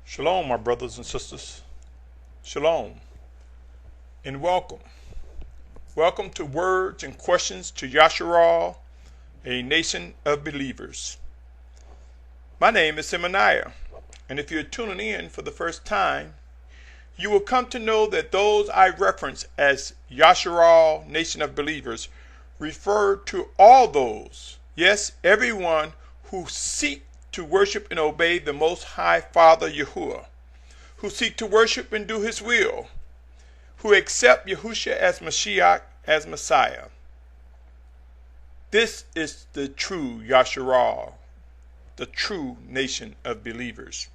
Shalom, my brothers and sisters. Shalom and welcome. Welcome to Words and Questions to Yashar'al, a nation of believers. My name is Symmanayah, and if you're tuning in for the first time, you will come to know that those I reference as Yashar'al, nation of believers, refer to all those, yes, everyone who seek to worship and obey the Most High Father Yahuah, who seek to worship and do His will, who accept Yahushua as Mashiach, as Messiah. This is the true Yashar'al, the true nation of believers.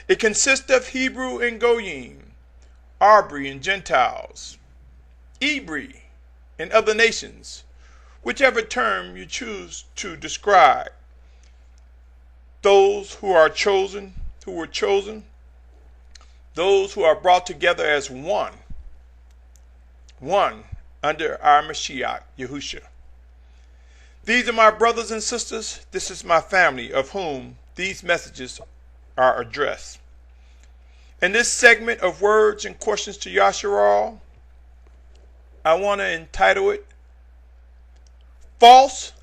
It consists of Hebrew and Goyim, Arbri and Gentiles, Ibri and other nations, whichever term you choose to describe. Those who are chosen, who were chosen, those who are brought together as one under our Mashiach, Yahushua. These are my brothers and sisters. This is my family of whom these messages are addressed. In this segment of Words and Questions to Yashar'al, I want to entitle it False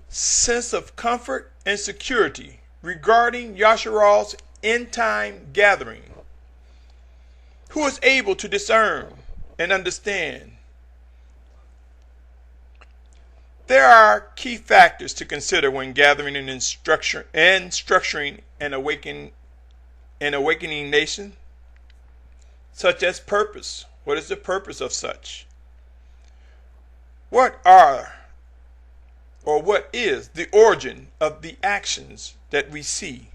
Sense of Comfort and Security Regarding Yashar'al's End-Time Gathering. Who is able to discern and understand? There are key factors to consider when gathering and structuring an awakening nation, such as purpose. What is the purpose of such? What is the origin of the actions that we see?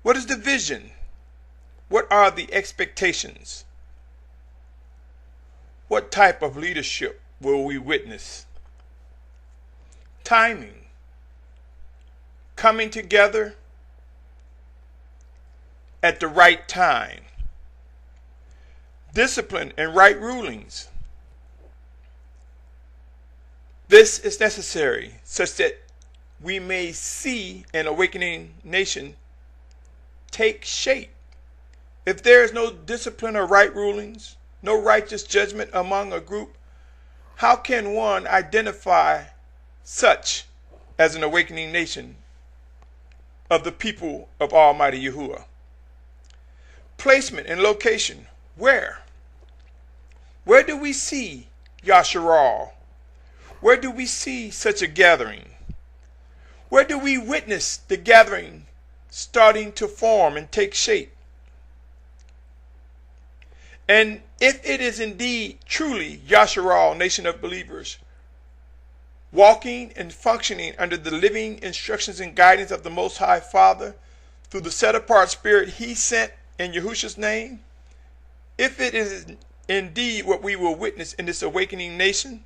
What is the vision? What are the expectations? What type of leadership will we witness? Timing, coming together at the right time, discipline and right rulings. This is necessary such that we may see an awakening nation take shape. If there is no discipline or right rulings, no righteous judgment among a group, how can one identify such as an awakening nation of the people of Almighty Yahuah? Placement and location. Where? Where do we see Yashar'al? Where do we see such a gathering? Where do we witness the gathering starting to form and take shape? And if it is indeed truly Yashar'al, nation of believers, walking and functioning under the living instructions and guidance of the Most High Father through the set-apart spirit He sent in Yahushua's name, if it is indeed what we will witness in this awakening nation,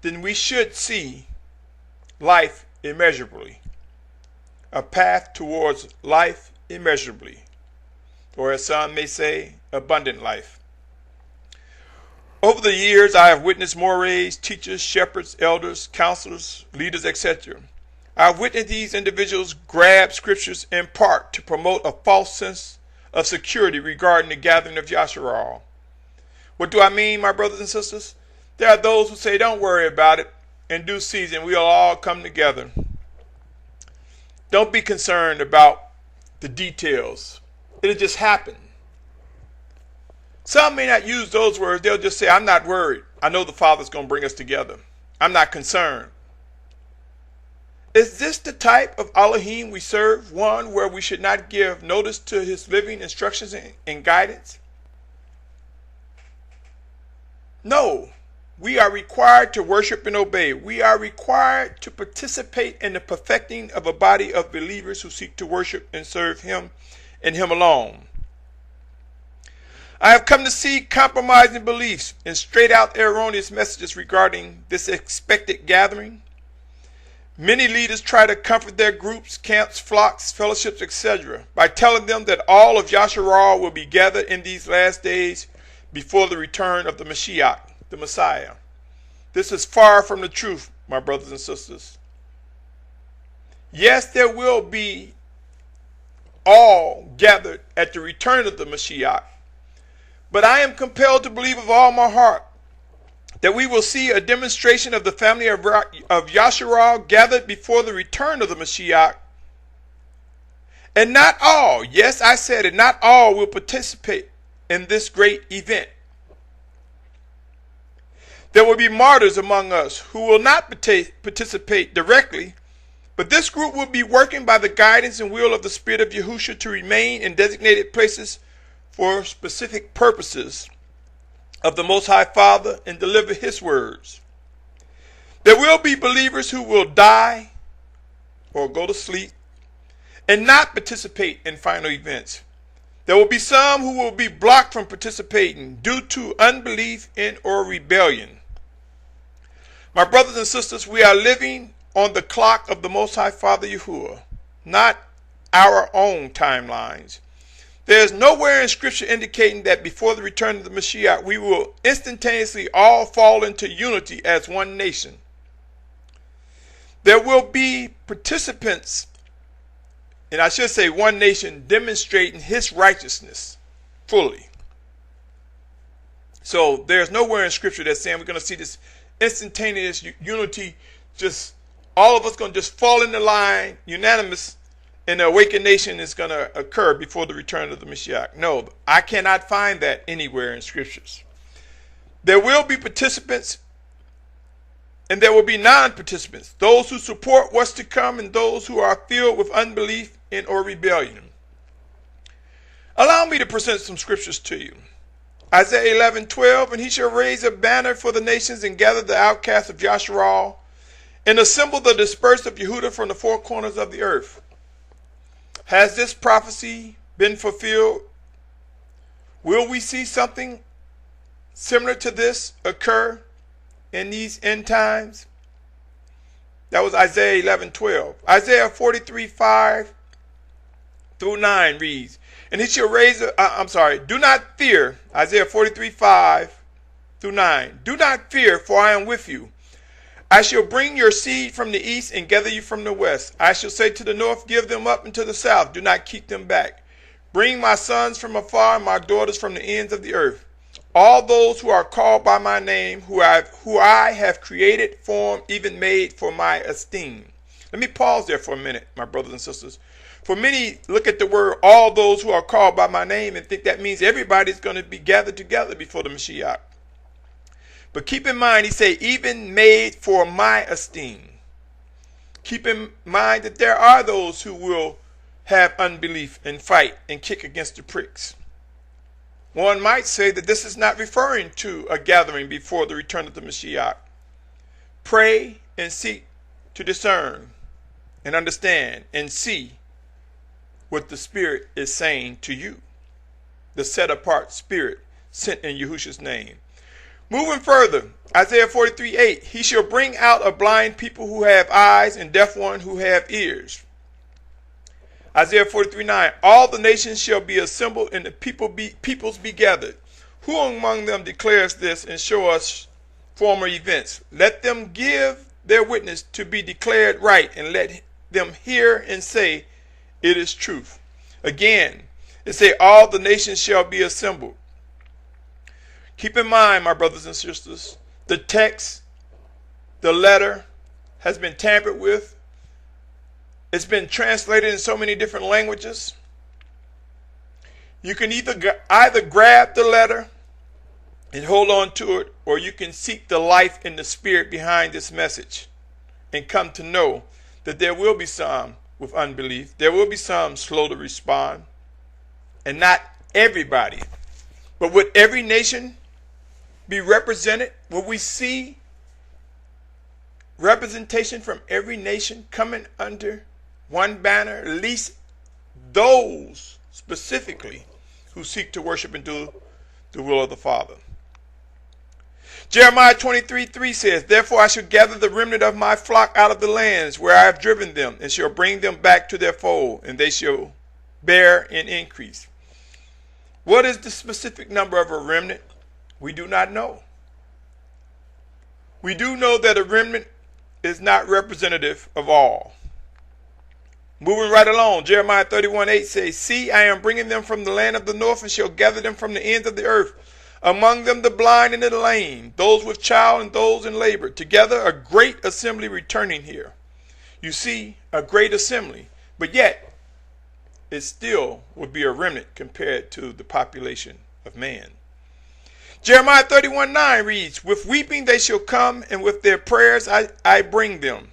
then we should see life immeasurably, a path towards life immeasurably, or as some may say, abundant life. Over the years, I have witnessed mores, teachers, shepherds, elders, counselors, leaders, etc. I have witnessed these individuals grab scriptures in part to promote a false sense of security regarding the gathering of Yashar'al. What do I mean, my brothers and sisters? There are those who say, don't worry about it. In due season, we'll all come together. Don't be concerned about the details. It'll just happen. Some may not use those words. They'll just say, I'm not worried. I know the Father's going to bring us together. I'm not concerned. Is this the type of Elohim we serve? One where we should not give notice to His living instructions and guidance? No. We are required to worship and obey. We are required to participate in the perfecting of a body of believers who seek to worship and serve Him and Him alone. I have come to see compromising beliefs and straight out erroneous messages regarding this expected gathering. Many leaders try to comfort their groups, camps, flocks, fellowships, etc. by telling them that all of Yashar'al will be gathered in these last days before the return of the Mashiach, the Messiah. This is far from the truth, my brothers and sisters. Yes, there will be all gathered at the return of the Mashiach. But I am compelled to believe with all my heart that we will see a demonstration of the family of Yashar'al gathered before the return of the Mashiach. And not all, yes, I said it, not all will participate in this great event. There will be martyrs among us who will not participate directly, but this group will be working by the guidance and will of the Spirit of Yahushua to remain in designated places for specific purposes of the Most High Father and deliver His words. There will be believers who will die or go to sleep and not participate in final events. There will be some who will be blocked from participating due to unbelief and or rebellion. My brothers and sisters, we are living on the clock of the Most High Father Yahuah, not our own timelines. There is nowhere in Scripture indicating that before the return of the Mashiach, we will instantaneously all fall into unity as one nation. There will be participants, and I should say one nation, demonstrating His righteousness fully. So there's nowhere in Scripture that's saying we're going to see this instantaneous unity, just all of us going to just fall in the line, unanimous, and the awakened nation is going to occur before the return of the Mashiach. No, I cannot find that anywhere in Scriptures. There will be participants and there will be non-participants, those who support what's to come and those who are filled with unbelief and or rebellion. Allow me to present some Scriptures to you. Isaiah 11:12, and he shall raise a banner for the nations and gather the outcasts of Yashar'al and assemble the dispersed of Yehudah from the four corners of the earth. Has this prophecy been fulfilled? Will we see something similar to this occur in these end times? That was Isaiah 11:12. Isaiah 43:5 through 9 reads, and he shall raise do not fear. Isaiah 43:5 through 9. Do not fear, for I am with you. I shall bring your seed from the east and gather you from the west. I shall say to the north, give them up, and to the south, do not keep them back. Bring my sons from afar and my daughters from the ends of the earth. All those who are called by my name, who I have created, formed, even made for my esteem. Let me pause there for a minute, my brothers and sisters. For many look at the word all those who are called by my name and think that means everybody's going to be gathered together before the Mashiach. But keep in mind, he say, even made for my esteem. Keep in mind that there are those who will have unbelief and fight and kick against the pricks. One might say that this is not referring to a gathering before the return of the Mashiach. Pray and seek to discern and understand and see what the Spirit is saying to you. The set-apart Spirit sent in Yahushua's name. Moving further, Isaiah 43:8, he shall bring out a blind people who have eyes and deaf one who have ears. Isaiah 43:9, all the nations shall be assembled and the peoples be gathered. Who among them declares this and show us former events? Let them give their witness to be declared right, and let them hear and say, it is truth. Again, it say all the nations shall be assembled. Keep in mind, my brothers and sisters, the text, the letter has been tampered with. It's been translated in so many different languages. You can either grab the letter and hold on to it, or you can seek the life and the spirit behind this message and come to know that there will be some with unbelief. There will be some slow to respond, and not everybody. But would every nation be represented? Will we see representation from every nation coming under one banner? At least those specifically who seek to worship and do the will of the Father. Jeremiah 23:3 says, therefore I shall gather the remnant of my flock out of the lands where I have driven them, and shall bring them back to their fold, and they shall bear and increase. What is the specific number of a remnant? We do not know. We do know that a remnant is not representative of all. Moving right along, Jeremiah 31:8 says, See, I am bringing them from the land of the north and shall gather them from the ends of the earth. Among them the blind and the lame, those with child and those in labor. Together a great assembly returning here. You see, a great assembly, but yet it still would be a remnant compared to the population of man. Jeremiah 31:9 reads, With weeping they shall come, and with their prayers I bring them.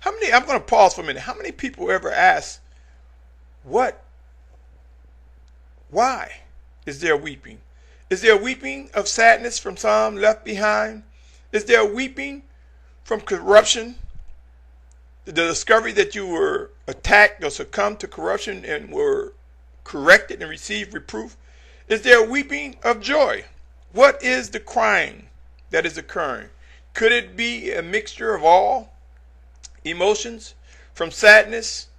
I'm going to pause for a minute. How many people ever ask, why is there weeping? Is there weeping of sadness from some left behind? Is there weeping from corruption? The discovery that you were attacked or succumbed to corruption and were corrected and received reproof? Is there weeping of joy? What is the crying that is occurring? Could it be a mixture of all emotions, from sadness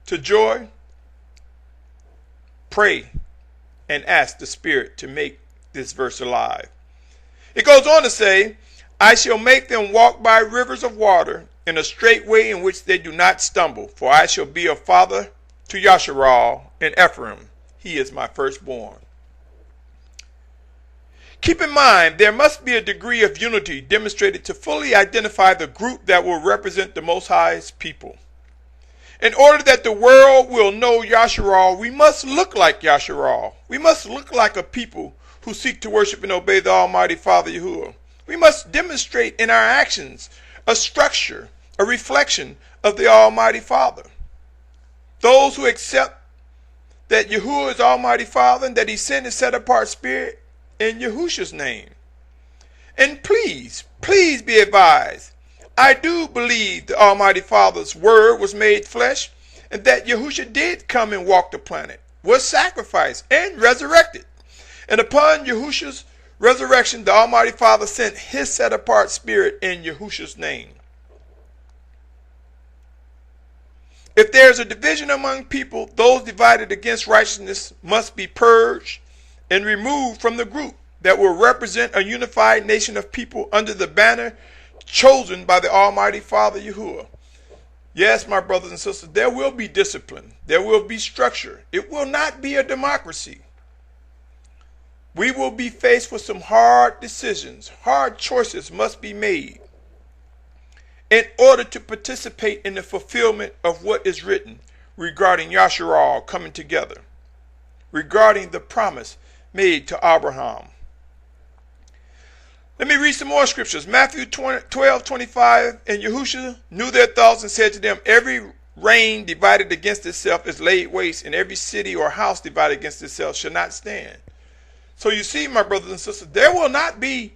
to joy? Pray and ask the Spirit to make this verse alive. It goes on to say, I shall make them walk by rivers of water in a straight way in which they do not stumble. For I shall be a father to Yashar'al and Ephraim. He is my firstborn. Keep in mind, there must be a degree of unity demonstrated to fully identify the group that will represent the Most High's people. In order that the world will know Yashar'al, we must look like Yashar'al. We must look like a people who seek to worship and obey the Almighty Father Yahuah. We must demonstrate in our actions a structure, a reflection of the Almighty Father. Those who accept that Yahuah is Almighty Father and that He sent His set-apart Spirit in Yahushua's name. And please be advised, I do believe the Almighty Father's word was made flesh and that Yahushua did come and walk the planet, was sacrificed and resurrected. And upon Yahushua's resurrection, the Almighty Father sent His set-apart Spirit in Yahushua's name. If there is a division among people, those divided against righteousness must be purged and removed from the group that will represent a unified nation of people under the banner chosen by the Almighty Father Yahuah. Yes, my brothers and sisters, there will be discipline. There will be structure. It will not be a democracy. We will be faced with some hard decisions. Hard choices must be made in order to participate in the fulfillment of what is written regarding Yashar'al coming together, regarding the promise made to Abraham. Let me read some more scriptures. Matthew 12:25, and Yahushua knew their thoughts and said to them, Every reign divided against itself is laid waste, and every city or house divided against itself shall not stand. So you see, my brothers and sisters, there will not be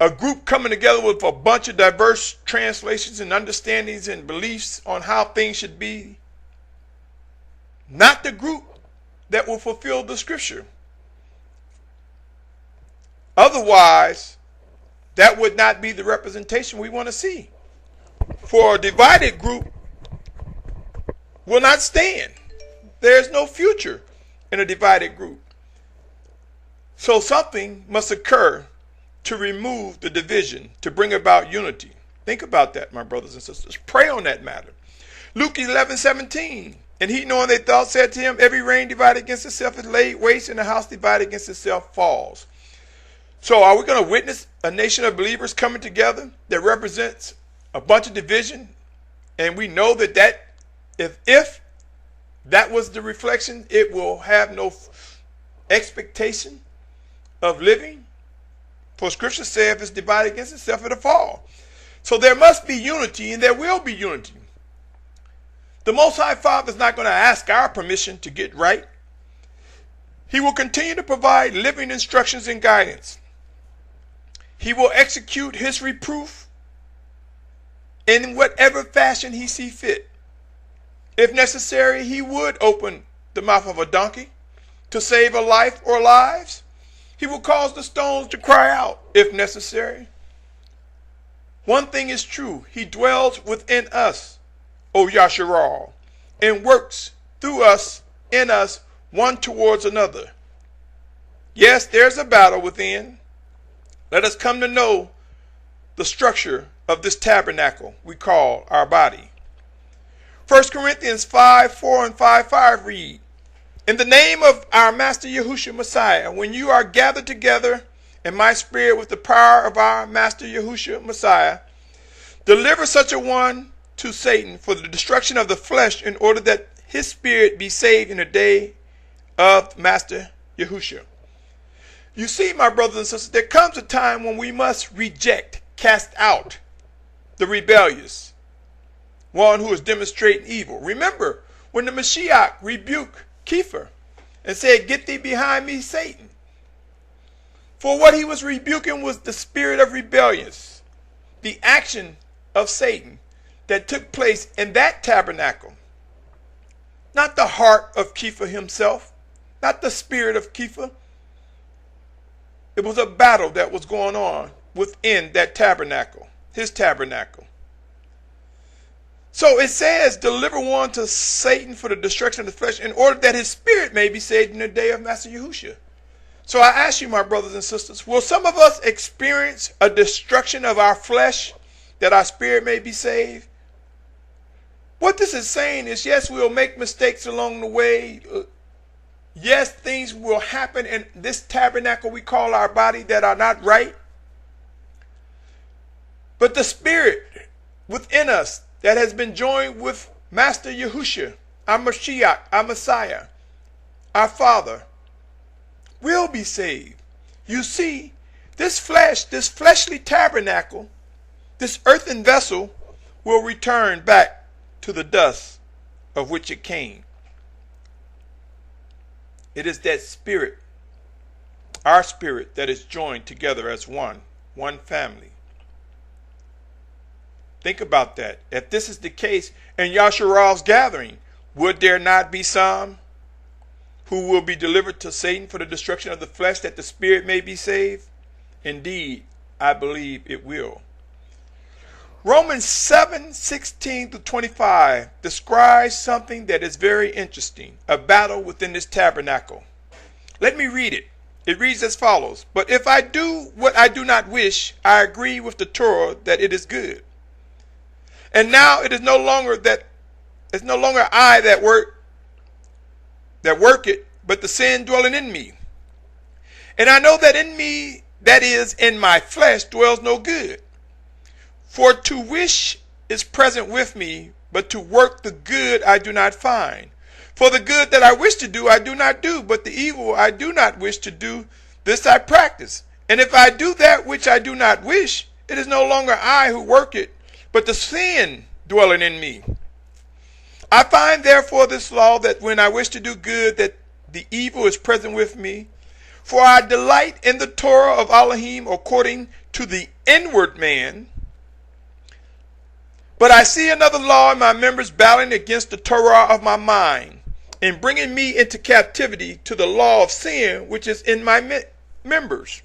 a group coming together with a bunch of diverse translations and understandings and beliefs on how things should be. Not the group that will fulfill the scripture. Otherwise, that would not be the representation we want to see. For a divided group will not stand. There's no future in a divided group. So something must occur to remove the division, to bring about unity. Think about that, my brothers and sisters. Pray on that matter. Luke 11:17. And he, knowing their thoughts, said to him, Every reign divided against itself is laid waste, and a house divided against itself falls. So are we going to witness a nation of believers coming together that represents a bunch of division? And we know that if that was the reflection, it will have no expectation of living. For scripture says if it's divided against itself, it'll fall. So there must be unity, and there will be unity. The Most High Father is not going to ask our permission to get right. He will continue to provide living instructions and guidance. He will execute His reproof in whatever fashion He see fit. If necessary, He would open the mouth of a donkey to save a life or lives. He will cause the stones to cry out if necessary. One thing is true. He dwells within us, O Yashar'al, and works through us, in us, one towards another. Yes, there's a battle within. Let us come to know the structure of this tabernacle we call our body. 1 Corinthians 5:4 and 5:5 read, in the name of our Master Yahushua Messiah, when you are gathered together in my spirit with the power of our Master Yahushua Messiah, deliver such a one to Satan for the destruction of the flesh, in order that his spirit be saved in the day of Master Yahushua. You see, my brothers and sisters, there comes a time when we must reject, cast out the rebellious, one who is demonstrating evil. Remember, when the Mashiach rebuked Kepha and said, get thee behind me, Satan. For what he was rebuking was the spirit of rebellion, the action of Satan that took place in that tabernacle. Not the heart of Kepha himself, not the spirit of Kepha. It was a battle that was going on within that tabernacle, his tabernacle. So it says, deliver one to Satan for the destruction of the flesh, in order that his spirit may be saved in the day of Master Yahushua. So I ask you, my brothers and sisters, will some of us experience a destruction of our flesh that our spirit may be saved? What this is saying is, yes, we'll make mistakes along the way. Yes, things will happen in this tabernacle we call our body that are not right. But the spirit within us that has been joined with Master Yahushua, our Mashiach, our Messiah, our Father, will be saved. You see, this flesh, this fleshly tabernacle, this earthen vessel will return back to the dust of which it came. It is that spirit, our spirit, that is joined together as one family. Think about that. If this is the case in Yashar'al's gathering, would there not be some who will be delivered to Satan for the destruction of the flesh, that the spirit may be saved? Indeed, I believe it will. Romans 7:16-25 describes something that is very interesting, a battle within this tabernacle. Let me read it. It reads as follows: but if I do what I do not wish, I agree with the Torah that it is good. And now it is no longer I that work it, but the sin dwelling in me. And I know that in me, that is, in my flesh, dwells no good. For to wish is present with me, but to work the good I do not find. For the good that I wish to do, I do not do, but the evil I do not wish to do, this I practice. And if I do that which I do not wish, it is no longer I who work it, but the sin dwelling in me. I find therefore this law, that when I wish to do good, that the evil is present with me. For I delight in the Torah of Elohim according to the inward man. But I see another law in my members, battling against the Torah of my mind, and bringing me into captivity to the law of sin which is in my members.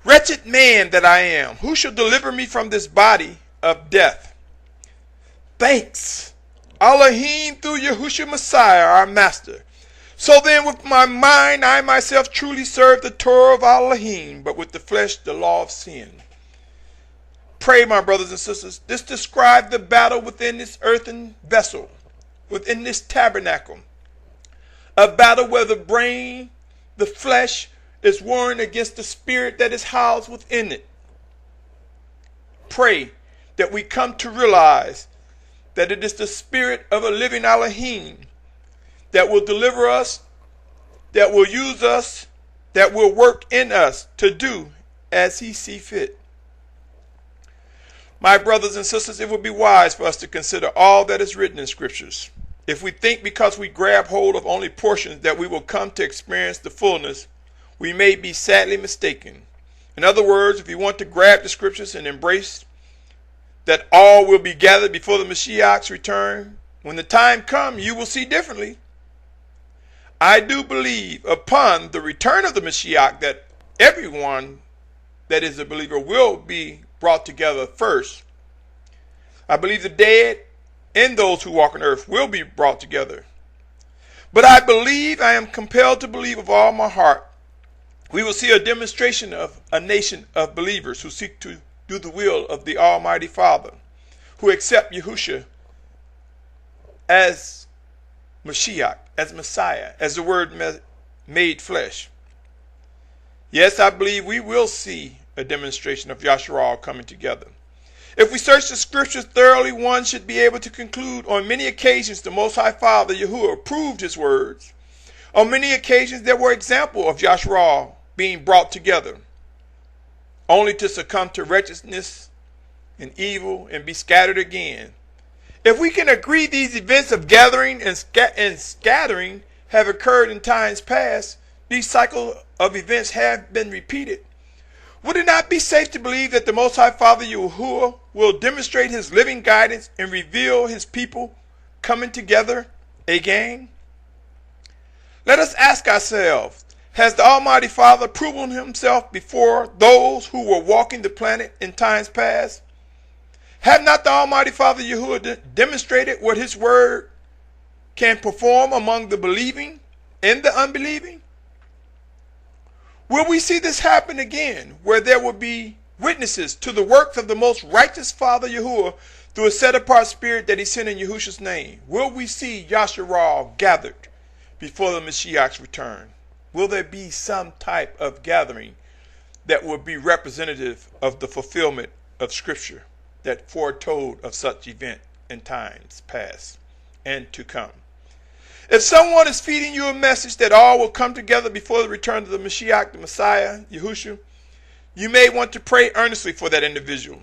Wretched man that I am, who shall deliver me from this body of death? Thanks, Elohim, through Yahushua Messiah, our Master. So then with my mind I myself truly serve the Torah of Elohim, but with the flesh the law of sin. Pray, my brothers and sisters, this describes the battle within this earthen vessel, within this tabernacle. A battle where the brain, the flesh, is warring against the spirit that is housed within it. Pray that we come to realize that it is the spirit of a living Elohim that will deliver us, that will use us, that will work in us to do as he see fit. My brothers and sisters, it would be wise for us to consider all that is written in scriptures. If we think because we grab hold of only portions that we will come to experience the fullness, we may be sadly mistaken. In other words, if you want to grab the scriptures and embrace that all will be gathered before the Mashiach's return, when the time comes, you will see differently. I do believe upon the return of the Mashiach that everyone that is a believer will be brought together first. I believe the dead and those who walk on earth will be brought together. But I am compelled to believe with all my heart, we will see a demonstration of a nation of believers who seek to do the will of the Almighty Father, who accept Yahushua as Mashiach, as Messiah, as the Word made flesh. Yes, I believe we will see a demonstration of Yashar'al coming together. If we search the scriptures thoroughly, one should be able to conclude on many occasions the Most High Father Yahuah proved his words. On many occasions there were examples of Yashar'al being brought together, only to succumb to wretchedness and evil and be scattered again. If we can agree these events of gathering and scattering have occurred in times past, these cycles of events have been repeated, would it not be safe to believe that the Most High Father Yahuah will demonstrate his living guidance and reveal his people coming together again? Let us ask ourselves, has the Almighty Father proven himself before those who were walking the planet in times past? Have not the Almighty Father Yahuah demonstrated what his word can perform among the believing and the unbelieving? Will we see this happen again, where there will be witnesses to the works of the most righteous Father Yahuah through a set-apart spirit that he sent in Yahushua's name? Will we see Yashar'al gathered before the Mashiach's return? Will there be some type of gathering that will be representative of the fulfillment of Scripture that foretold of such event in times past and to come? If someone is feeding you a message that all will come together before the return of the Mashiach, the Messiah, Yahushua, you may want to pray earnestly for that individual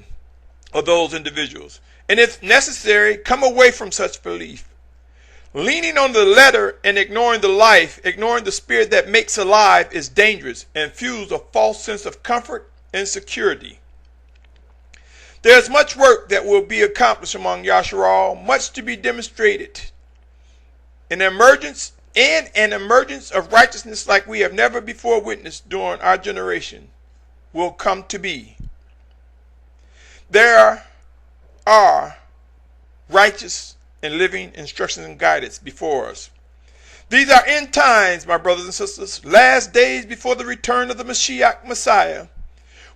or those individuals. And if necessary, come away from such belief. Leaning on the letter and ignoring the life, ignoring the spirit that makes alive, is dangerous and fuels a false sense of comfort and security. There is much work that will be accomplished among Yashar'al, much to be demonstrated. An emergence of righteousness like we have never before witnessed during our generation will come to be. There are righteous and living instructions and guidance before us. These are end times, my brothers and sisters, last days before the return of the Mashiach Messiah.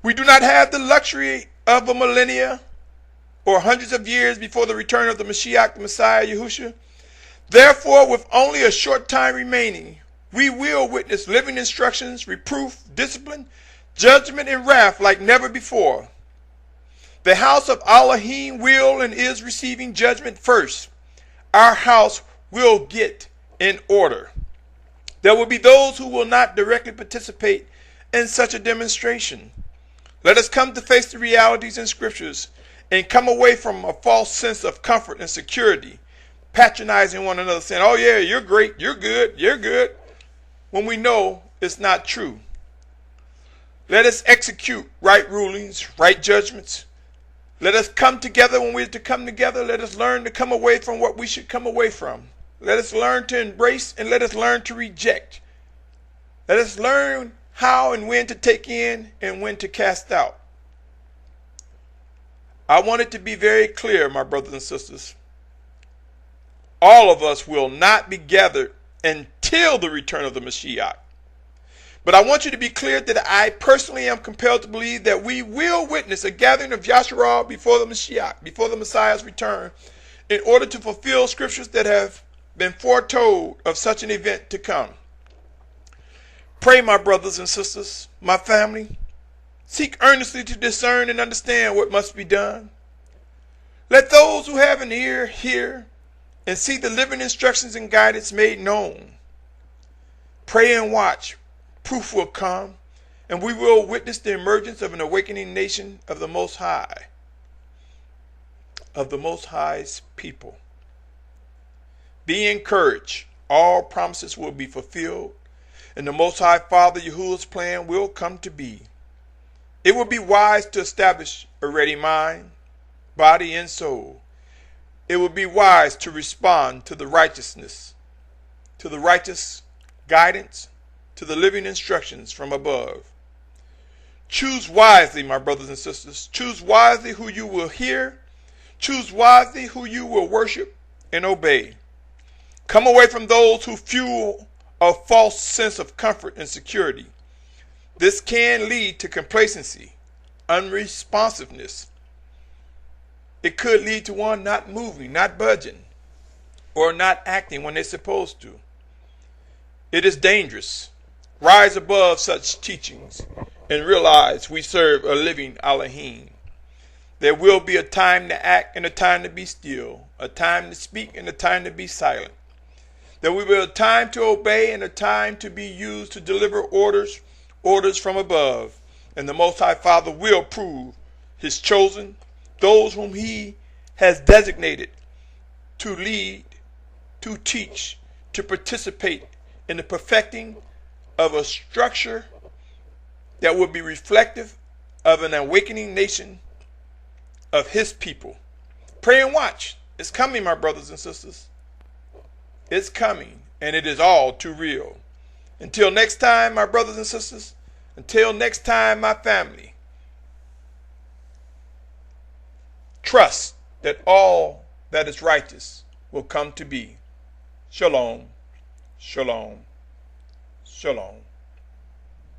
We do not have the luxury of a millennia or hundreds of years before the return of the Mashiach, the Messiah, Yahushua. Therefore, with only a short time remaining, we will witness living instructions, reproof, discipline, judgment, and wrath like never before. The house of Elohim will and is receiving judgment first. Our house will get in order. There will be those who will not directly participate in such a demonstration. Let us come to face the realities in scriptures and come away from a false sense of comfort and security, patronizing one another, saying, oh yeah, you're great, you're good, when we know it's not true. Let us execute right rulings, right judgments. Let us come together when we're to come together. Let us learn to come away from what we should come away from. Let us learn to embrace and let us learn to reject. Let us learn how and when to take in and when to cast out. I want it to be very clear, my brothers and sisters. All of us will not be gathered until the return of the Mashiach. But I want you to be clear that I personally am compelled to believe that we will witness a gathering of Yashar'al before the Mashiach, before the Messiah's return, in order to fulfill scriptures that have been foretold of such an event to come. Pray, my brothers and sisters, my family. Seek earnestly to discern and understand what must be done. Let those who have an ear hear and see the living instructions and guidance made known. Pray and watch. Proof will come, and we will witness the emergence of an awakening nation of the Most High, of the Most High's people. Be encouraged. All promises will be fulfilled, and the Most High Father Yahuah's plan will come to be. It will be wise to establish a ready mind, body, and soul. It will be wise to respond to the righteousness, to the righteous guidance, to the living instructions from above. Choose wisely, my brothers and sisters. Choose wisely who you will hear. Choose wisely who you will worship and obey. Come away from those who fuel a false sense of comfort and security. This can lead to complacency, unresponsiveness. It could lead to one not moving, not budging. or not acting when they're supposed to. It is dangerous. Rise above such teachings and realize we serve a living Elohim. There will be a time to act and a time to be still, a time to speak and a time to be silent. There will be a time to obey and a time to be used to deliver orders from above. And the Most High Father will prove his chosen, those whom he has designated to lead, to teach, to participate in the perfecting of a structure that will be reflective of an awakening nation of his people. Pray and watch. It's coming, my brothers and sisters. It's coming, and it is all too real. Until next time, my brothers and sisters, until next time, my family, trust that all that is righteous will come to be. Shalom, shalom, shalom.